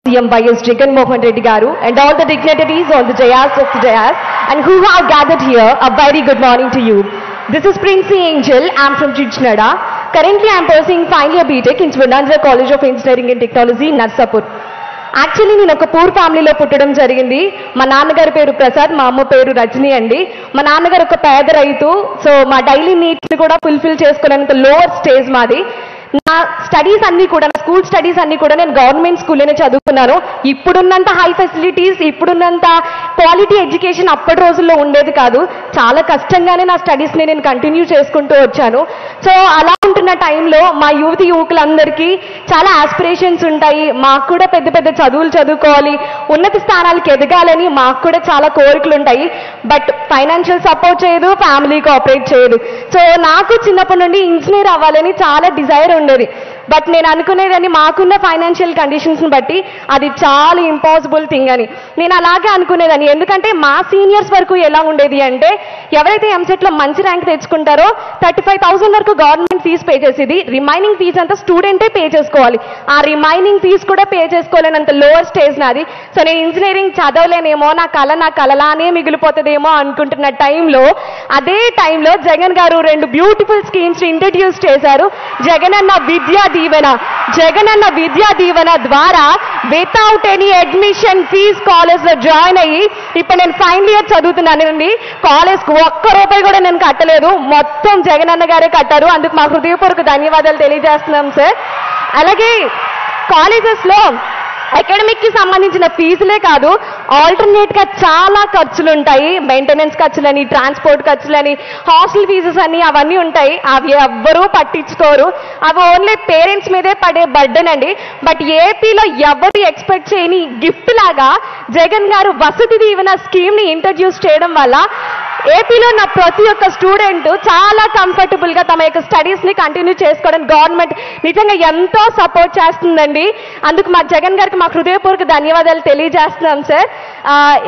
CM YS Jagan Mohan Reddy Garu and all the dignitaries on the dais of the dais and who have gathered here, a very good morning to you. This is Princey Angel. I'm from Chichnada. Currently, I'm pursuing final year BTech in Swarnandra College of Engineering and Technology, Narsapur. Actually నేను ఒక poor ఫ్యామిలీలో పుట్టడం జరిగింది. మా నాన్నగారి పేరు ప్రసాద్, మా అమ్మ పేరు రజని అండి. మా నాన్నగారు ఒక పేద రైతు. సో మా డైలీ నీడ్స్ కూడా ఫుల్ఫిల్ చేసుకోవడానికి లోవర్ స్టేజ్ మాది. నా స్టడీస్ అన్నీ కూడా, నా స్కూల్ స్టడీస్ అన్నీ కూడా నేను గవర్నమెంట్ స్కూల్లోనే చదువుకున్నాను. ఇప్పుడున్నంత హై ఫెసిలిటీస్, ఇప్పుడున్నంత క్వాలిటీ ఎడ్యుకేషన్ అప్పటి రోజుల్లో ఉండేది కాదు. చాలా కష్టంగానే నా స్టడీస్ని నేను కంటిన్యూ చేసుకుంటూ వచ్చాను. సో అలా ఉంటున్న టైంలో మా యువకులందరికీ చాలా ఆస్పిరేషన్స్ ఉంటాయి. మాకు కూడా పెద్ద పెద్ద చదువులు చదువుకోవాలి, ఉన్నత స్థానాలకు ఎదగాలని మాకు కూడా చాలా కోరికలు ఉంటాయి. బట్ ఫైనాన్షియల్ సపోర్ట్ చేయదు, ఫ్యామిలీ కోఆపరేట్ చేయదు. సో నాకు చిన్నప్పటి నుండి ఇంజనీర్ అవ్వాలని చాలా డిజైర్ ఉండేది. బట్ నేను అనుకునేదని మాకున్న ఫైనాన్షియల్ కండిషన్స్ని బట్టి అది చాలా ఇంపాసిబుల్ థింగ్ అని నేను అలాగే అనుకునేదాన్ని. ఎందుకంటే మా సీనియర్స్ వరకు ఎలా ఉండేది అంటే, ఎవరైతే ఎంసెట్లో మంచి ర్యాంక్ తెచ్చుకుంటారో 35,000 వరకు గవర్నమెంట్ ఫీజు పే చేసేది, రిమైనింగ్ ఫీజు అంతా స్టూడెంటే పే చేసుకోవాలి. ఆ రిమైనింగ్ ఫీజు కూడా పే చేసుకోలేనంత లోవర్ స్టేజ్ నాది. సో నేను ఇంజనీరింగ్ చదవలేనేమో, నా కలలానే మిగిలిపోతుందేమో అనుకుంటున్న టైంలో, అదే టైంలో జగన్ గారు 2 బ్యూటిఫుల్ స్కీమ్స్ ఇంట్రడ్యూస్ చేశారు. జగనన్న విద్యా దీవెన ద్వారా without any admission fee college లో జాయిన్ అయ్యి ఇప్పుడు నేను ఫైనల్ ఇయర్ చదువుతున్నానండి. కాలేజ్ కు ₹1 కూడా నేను కట్టలేదు, మొత్తం జగనన్న గారే కట్టారు. అందుకు మా హృదయపూర్వక ధన్యవాదాలు తెలియజేస్తున్నాం సార్. అలాగే కాలేజెస్ లో అకాడమిక్ కి సంబంధించిన ఫీజులే కాదు, ఆల్టర్నేట్ గా చాలా ఖర్చులు ఉంటాయి. మెయింటెనెన్స్ ఖర్చులని, ట్రాన్స్పోర్ట్ ఖర్చులని, హాస్టల్ ఫీజెస్ అని అవన్నీ ఉంటాయి. అవి ఎవ్వరూ పట్టించుకోరు. అవి ఓన్లీ పేరెంట్స్ మీదే పడే బర్డెన్ అండి. బట్ ఏపీలో ఎవరు ఎక్స్పెక్ట్ చేయని గిఫ్ట్ లాగా జగన్ గారు వసతి దీవెన స్కీమ్ ని ఇంట్రడ్యూస్ చేయడం వల్ల ఏపీలో ఉన్న ప్రతి ఒక్క స్టూడెంట్ చాలా కంఫర్టబుల్ గా తమ యొక్క స్టడీస్ ని కంటిన్యూ చేసుకోవడానికి గవర్నమెంట్ నిజంగా ఎంతో సపోర్ట్ చేస్తుందండి. అందుకు మా జగన్ గారికి మా హృదయపూర్వక ధన్యవాదాలు తెలియజేస్తున్నాం సార్.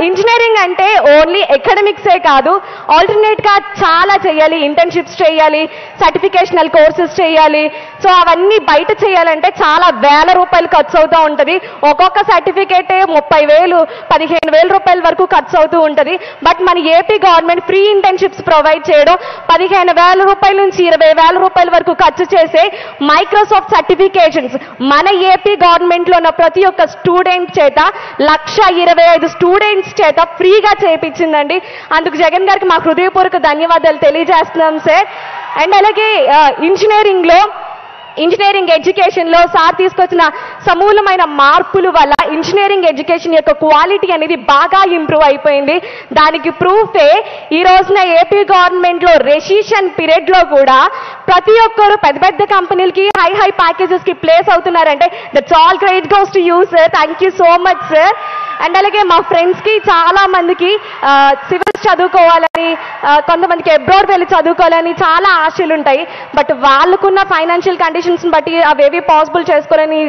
ఇంజనీరింగ్ అంటే ఓన్లీ అకాడమిక్సే కాదు, ఆల్టర్నేట్ గా చాలా చేయాలి. ఇంటర్న్షిప్స్ చేయాలి, సర్టిఫికేషనల్ కోర్సెస్ చేయాలి. సో అవన్నీ బయట చేయాలంటే చాలా ₹1,000 ఖర్చు అవుతూ ఉంటుంది. ఒక్కొక్క సర్టిఫికేటే 30,000, ₹15,000 వరకు ఖర్చు అవుతూ ఉంటుంది. బట్ మన AP government free internships provide చేయడం, ₹15,000 నుంచి ₹20,000 వరకు ఖర్చు చేసే మైక్రోసాఫ్ట్ సర్టిఫికేషన్స్ మన ఏపీ గవర్నమెంట్ లో ఉన్న ప్రతి ఒక్క స్టూడెంట్ చేత 1,25,000 స్టూడెంట్స్ చేత ఫ్రీగా చేయించిందండి. అందుకు జగన్ గారికి మా హృదయపూర్వక ధన్యవాదాలు తెలియజేస్తున్నాం సార్. అండ్ అలాగే ఇంజనీరింగ్ ఎడ్యుకేషన్ లో సార్ తీసుకొచ్చిన సమూలమైన మార్పుల వల్ల ఇంజనీరింగ్ ఎడ్యుకేషన్ యొక్క క్వాలిటీ అనేది బాగా ఇంప్రూవ్ అయిపోయింది. దానికి ప్రూఫే ఈ రోజున ఏపీ గవర్నమెంట్ లో రెసిషన్ పీరియడ్ లో కూడా ప్రతి ఒక్కరు పెద్ద పెద్ద కంపెనీలకి హై ప్యాకేజెస్ కి ప్లేస్ అవుతున్నారంటే that's all credit goes to you sir. Thank you so much sir. And అలాగే మా ఫ్రెండ్స్ కి చాలా మందికి సివిల్స్ చదువుకోవాలని, కొంతమందికి అబ్రాడ్ వెళ్ళి చదువుకోవాలని చాలా ఆశలు ఉంటాయి. బట్ వాళ్ళకున్న ఫైనాన్షియల్ కండిషన్స్ బట్టి అవేవి పాసిబుల్ చేసుకోవాలని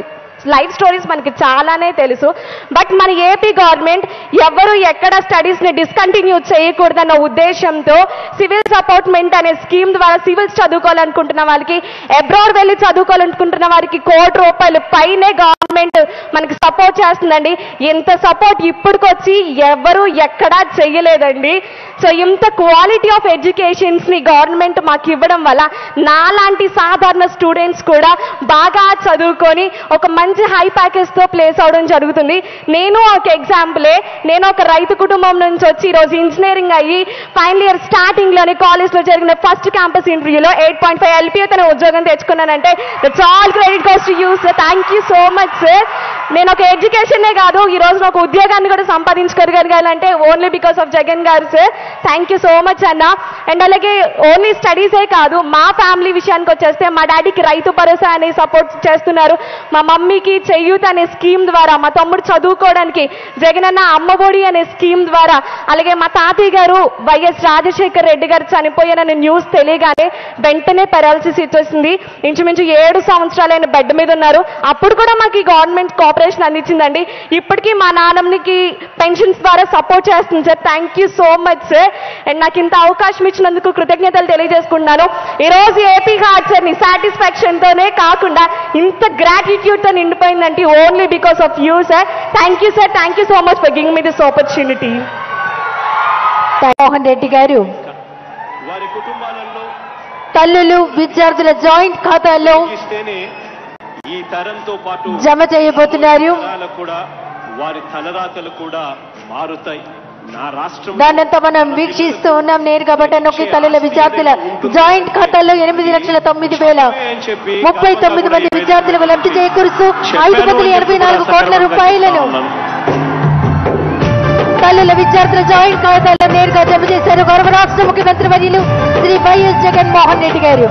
లైఫ్ స్టోరీస్ మనకి చాలానే తెలుసు. బట్ మన ఏపీ గవర్నమెంట్ ఎవరు ఎక్కడ స్టడీస్ ని డిస్కంటిన్యూ చేయకూడదన్న ఉద్దేశంతో సివిల్ సపోర్ట్మెంట్ అనే స్కీమ్ ద్వారా సివిల్స్ చదువుకోవాలనుకుంటున్న వాళ్ళకి, అబ్రాడ్ వెళ్ళి చదువుకోవాలనుకుంటున్న వారికి ₹1,00,00,000 పైనే గవర్నమెంట్ మనకి సపోర్ట్ చేస్తుందండి. ఇంత సపోర్ట్ ఇప్పటికొచ్చి ఎవరు ఎక్కడా చెయ్యలేదండి. సో ఇంత క్వాలిటీ ఆఫ్ ఎడ్యుకేషన్స్ ని గవర్నమెంట్ మాకు ఇవ్వడం వల్ల నాలాంటి సాధారణ స్టూడెంట్స్ కూడా బాగా చదువుకొని ఒక మంచి హై ప్యాకేజ్ తో ప్లేస్ అవడం జరుగుతుంది. నేను ఒక ఎగ్జాంపులే. నేను ఒక రైతు కుటుంబం నుంచి వచ్చి ఈరోజు ఇంజనీరింగ్ అయ్యి ఫైనల్ ఇయర్ స్టార్టింగ్ లోని కాలేజ్ లో జరిగిన ఫస్ట్ క్యాంపస్ ఇంటర్వ్యూలో 8.5 LPA తన ఉద్యోగం తెచ్చుకున్నానంటే that's all credit goes to you sir. Thank you so much sir. నేను ఒక ఎడ్యుకేషనే కాదు, ఈ రోజు ఒక ఉద్యోగాన్ని కూడా సంపాదించుకోగలగాలంటే only because of Jagan garu sir. Thank you so much అన్న. అండ్ అలాగే ఓన్లీ స్టడీసే కాదు, మా ఫ్యామిలీ విషయానికి వచ్చేస్తే మా డాడీకి రైతు భరోసా అనే సపోర్ట్ చేస్తున్నారు. మా మమ్మీకి చెయ్యూత్ అనే స్కీమ్ ద్వారా, మా తమ్ముడు చదువుకోవడానికి జగనన్న అమ్మఒడి అనే స్కీమ్ ద్వారా, అలాగే మా తాతయ్య గారు వైఎస్ రాజశేఖర్ రెడ్డి గారు చనిపోయారనే న్యూస్ తెలియగానే వెంటనే పెరాలసిస్ వచ్చేసింది. ఇంచుమించు 7 సంవత్సరాలైన బెడ్ మీద ఉన్నారు. అప్పుడు కూడా మాకు ఈ గవర్నమెంట్ కోఆపరేషన్ అందించిందండి. ఇప్పటికీ మా నాన్నమ్మకి పెన్షన్స్ ద్వారా సపోర్ట్ చేస్తుంది sir. Thank you so much sir. And నాకు ఇంత అవకాశం ఇచ్చినందుకు కృతజ్ఞతలు తెలియజేసుకుంటున్నాను. ఈ రోజు ఏపీ హార్ట్స్ సాటిస్ఫాక్షన్ తోనే కాకుండా ఇంత గ్రాటిట్యూడ్ తో నిండిపోయిందంటే only because of you sir. Thank you sir. Thank you so much for giving me this opportunity. Mohan Reddy garu వారి కుటుంబాలలో తల్లులు విద్యార్థుల జాయింట్ ఖాతాల్లో ఈ తరంతో పాటు జమ చేయబోతున్నారు. కూడా వారి తలరాతలు కూడా మారుతాయి. నా రాష్ట్రం దానంతా మనం వీక్షిస్తూ ఉన్నాం. నేరుగా బటన్ నొక్కి తల్లుల విద్యార్థుల జాయింట్ ఖాతాల్లో 8,09,039 మంది విద్యార్థులకు లబ్ధి చేకూరుస్తూ 584 కోట్ల రూపాయలను తల్లుల విద్యార్థుల జాయింట్ ఖాతాల్లో నేరుగా జమ చేశారు గౌరవ రాష్ట్ర ముఖ్యమంత్రి వర్యులు శ్రీ వైఎస్ జగన్మోహన్ రెడ్డి గారు.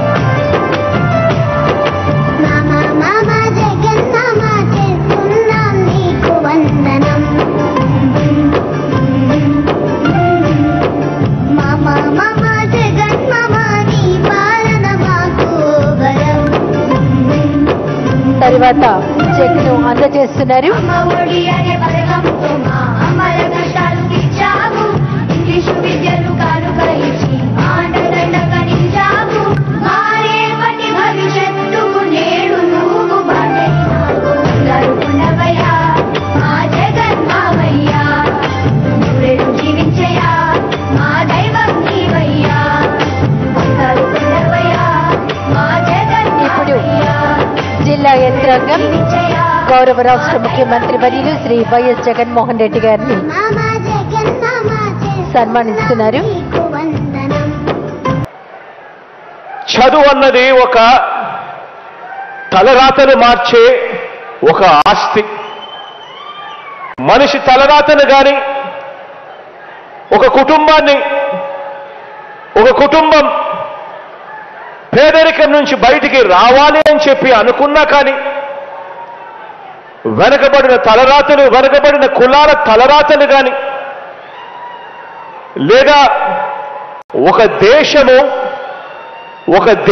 తర్వాత చెక్ను అందజేస్తున్నారు. జిల్లా యంత్రాంగం గౌరవ రాష్ట్ర ముఖ్యమంత్రి వర్యులు శ్రీ వైఎస్ జగన్మోహన్ రెడ్డి గారిని సన్మానిస్తున్నారు. చదువు అన్నది ఒక తలరాతను మార్చే ఒక ఆస్తి. మనిషి తలరాతను గాని ఒక కుటుంబం పేదరికం నుంచి బయటికి రావాలి అని చెప్పి అనుకున్నా కానీ వెనకబడిన కులాల తలరాతలు కానీ లేదా ఒక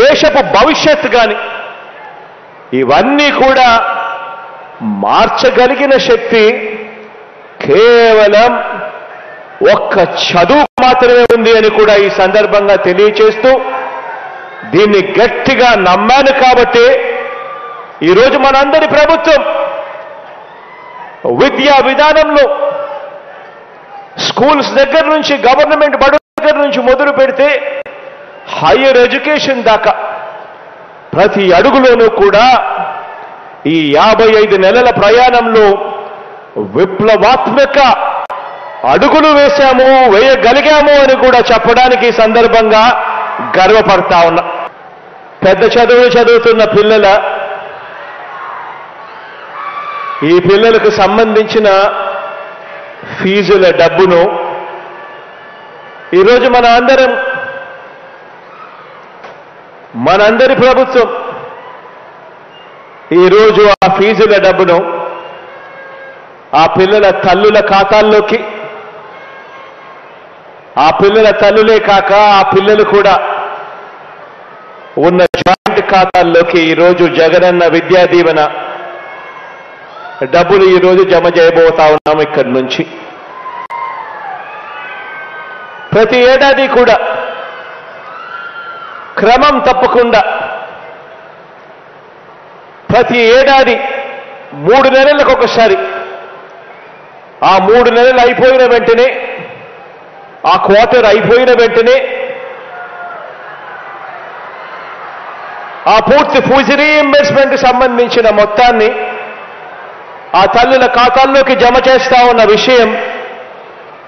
దేశపు భవిష్యత్తు కానీ ఇవన్నీ కూడా మార్చగలిగిన శక్తి కేవలం ఒక్క చదువు మాత్రమే ఉంది అని కూడా ఈ సందర్భంగా తెలియచేస్తూ దీన్ని గట్టిగా నమ్మాను కాబట్టి ఈరోజు మనందరి ప్రభుత్వం విద్యా విధానంలో స్కూల్స్ దగ్గర నుంచి గవర్నమెంట్ బడుల దగ్గర నుంచి మొదలు పెడితే హైయర్ ఎడ్యుకేషన్ దాకా ప్రతి అడుగులోనూ కూడా ఈ 55 నెలల ప్రయాణంలో విప్లవాత్మక అడుగులు వేయగలిగాము అని కూడా చెప్పడానికి ఈ సందర్భంగా గర్వపడతా ఉన్నా. పెద్ద చదువులు చదువుతున్న ఈ పిల్లలకు సంబంధించిన ఫీజుల డబ్బును ఈరోజు మనందరి ప్రభుత్వం ఈరోజు ఆ ఫీజుల డబ్బును ఆ పిల్లల తల్లుల ఖాతాల్లోకి, ఆ పిల్లల తల్లులే కాక ఆ పిల్లలు కూడా ఉన్న జాయింట్ ఖాతాల్లోకి ఈరోజు జగనన్న విద్యా దీవెన డబ్బులు ఈరోజు జమ చేయబోతా ఉన్నాం. ఇక్కడి నుంచి ప్రతి ఏడాది కూడా క్రమం తప్పకుండా ప్రతి ఏడాది 3 నెలలకు ఒకసారి, ఆ 3 నెలలు అయిపోయిన వెంటనే, ఆ క్వార్టర్ అయిపోయిన వెంటనే ఆ పూర్తి ఫీజు రీయింబర్స్మెంట్ సంబంధించిన మొత్తాన్ని ఆ తల్లుల ఖాతాల్లోకి జమ చేస్తా ఉన్న విషయం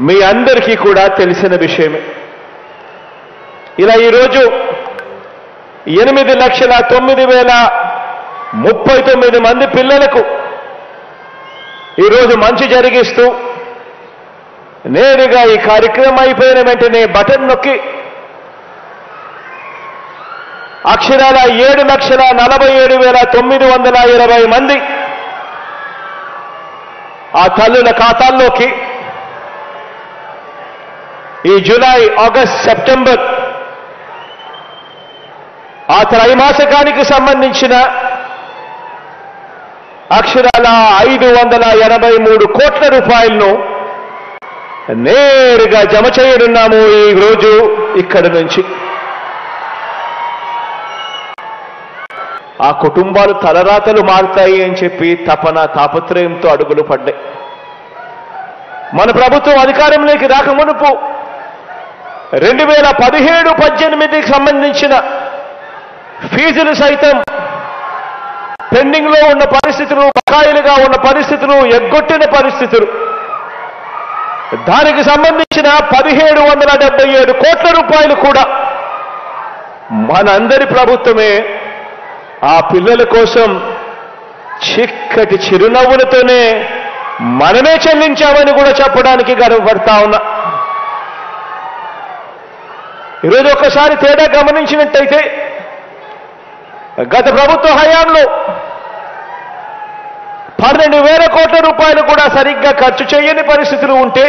మీ అందరికీ కూడా తెలిసిన విషయమే. ఇలా ఈరోజు 8,09,039 మంది పిల్లలకు ఈరోజు మంచి జరిగిస్తూ నేరుగా ఈ కార్యక్రమం అయిపోయిన వెంటనే బటన్ నొక్కి అక్షరాల 7,47,920 మంది ఆ తల్లుల ఖాతాల్లోకి ఈ జూలై, ఆగస్ట్, సెప్టెంబర్ ఆ త్రైమాసికానికి సంబంధించిన అక్షరాల 583 కోట్ల రూపాయలను నేరుగా జమ చేయనున్నాము ఈ రోజు ఇక్కడి నుంచి. ఆ కుటుంబాలు తలరాతలు మారుతాయి అని చెప్పి తపన తాపత్రయంతో అడుగులు పడ్డాయి. మన ప్రభుత్వం అధికారంలోకి రాకమునుపు 2017-18కి సంబంధించిన ఫీజులు సైతం పెండింగ్ లో ఉన్న పరిస్థితులు, బకాయిలుగా ఉన్న పరిస్థితులు, ఎగ్గొట్టిన పరిస్థితులు, దానికి సంబంధించిన 1777 కోట్ల రూపాయలు కూడా మనందరి ప్రభుత్వమే ఆ పిల్లల కోసం చిక్కటి చిరునవ్వులతోనే మనమే చెల్లించామని కూడా చెప్పడానికి గర్వపడతా ఉన్నా. ఈరోజు ఒక్కసారి తేడా గమనించినట్టయితే గత ప్రభుత్వ హయాంలో 12,000 కోట్ల రూపాయలు కూడా సరిగ్గా ఖర్చు చేయని పరిస్థితులు ఉంటే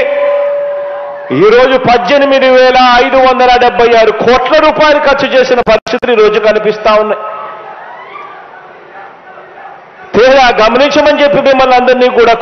ఈరోజు 18,576 కోట్ల రూపాయలు ఖర్చు చేసిన పరిస్థితులు ఈరోజు కనిపిస్తా ఉన్నాయి. తేడా గమనించమని చెప్పి మిమ్మల్ని అందరినీ కూడా